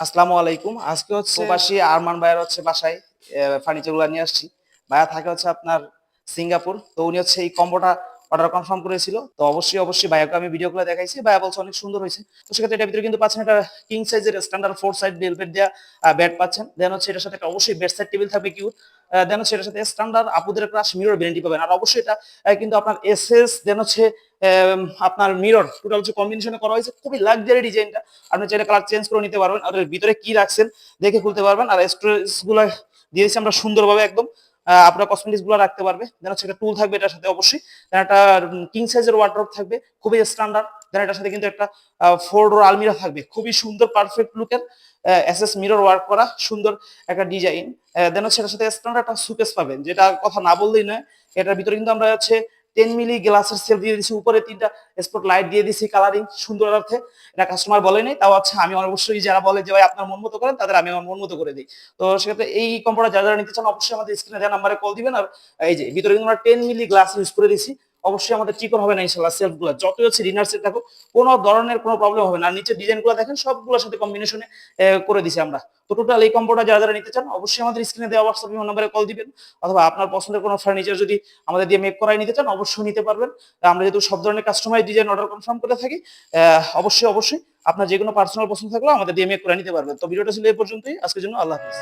আসসালামু আলাইকুম। আজকে হচ্ছে প্রবাসী আরমান ভাইয়ের হচ্ছে বাসায় ফার্নিচার গুলা নিয়ে আসছি। ভাইয়া থাকে হচ্ছে আপনার সিঙ্গাপুর। তো উনি হচ্ছে এই কম্বোটা অর্ডার কনফার্ম করেছিল। তো অবশ্যই ভাইয়াকে আমি ভিডিও করে দেখাইছি। ভাইয়া বলছে অনেক সুন্দর হয়েছে। তো সেক্ষেত্রে এটার ভিতরে কিন্তু পাচ্ছেন একটা কিং সাইজের স্ট্যান্ডার্ড 4 সাইড ভেলভেট দেয়া বেড পাচ্ছেন। দেন হচ্ছে এটার সাথে একটা অবশ্যই বেড সাইড টেবিল থাকবে কিউট। দেন হচ্ছে এটার সাথে স্ট্যান্ডার্ড আপুদের ক্রাশ মিরর গ্যারান্টি পাবেন। আর অবশ্যই এটা কিন্তু আপনার এসএস দেন হচ্ছে আপনার মিরর টোটাল হচ্ছে কম্বিনেশনে করা হয়েছে। খুবই লাক্সারি ডিজাইনটা। আপনি চাইলে কালার চেঞ্জ করে নিতে পারবেন। আর এর ভিতরে কি রাখছেন দেখে খুলতে পারবেন। আর স্টোরেজ গুলো দিয়েছি আমরা সুন্দরভাবে একদম। আপনার কসমেটিক্স গুলো রাখতে পারবে। দেন হচ্ছে একটা টুল থাকবে এটার সাথে অবশ্যই। দেন একটা কিং সাইজের ওয়ার্ডরোব থাকবে, খুবই স্ট্যান্ডার্ড। দেন এটার সাথে কিন্তু একটা 4 ডোর আলমিরা থাকবে, খুবই সুন্দর পারফেক্ট লুকের এসএস মিরর ওয়ার্ক করা সুন্দর একটা ডিজাইন। দেন হচ্ছে এটার সাথে স্ট্যান্ডার্ড একটা সুকেস পাবেন, যেটা কথা না বললেই নয়। এটার ভিতরে কিন্তু আমরা হচ্ছে 10 মিলি গ্লাসের সেল দিয়ে দিছি, উপরে 3টা স্পট লাইট দিয়ে দিছি কালারিং সুন্দর অর্থে। এটা কাস্টমার বলে নাই, তাও আচ্ছা আমি অবশ্যই যারা বলে যে ভাই আপনার মন মতো করেন তাদের আমি আমার মন মতো করে দিই। তো সেক্ষেত্রে এই কম্পোটা যারা যারা নিতে চান অবশ্যই আমাদের স্ক্রিনে দেওয়া নাম্বারে কল দিবেন। আর এই যে ভিতরে কিন্তু আমরা 10 মিলি গ্লাস ইউজ করে দিছি। অবশ্যই আমাদের চিকন হবে না ইনশাআল্লাহ। সেলফ গুলো যতই হচ্ছে ডিনার সেট থাকুক কোনো ধরনের কোনো প্রবলেম হবে না। আর নিচের ডিজাইন গুলো দেখেন সবগুলোর সাথে কম্বিনেশনে করে দিছি আমরা। তো টোটাল এই কম্পোটা যারা যারা নিতে চান অবশ্যই আমাদের স্ক্রিনে দেওয়া হোয়াটসঅ্যাপ নাম্বারে কল দিবেন। অথবা আপনার পছন্দের কোনো ফার্নিচার যদি আমাদের দিয়ে মেক করাই নিতে চান অবশ্যই নিতে পারবেন। আমরা যেহেতু সব ধরনের কাস্টমাইজ ডিজাইন অর্ডার কনফার্ম করে থাকি, অবশ্যই আপনার যে কোনো পার্সোনাল পছন্দ থাকলেও আমাদের দিয়ে মেক করে নিতে পারবেন। তো ভিডিওটা ছিল এই পর্যন্তই, আজকের জন্য আল্লাহ হাফিজ।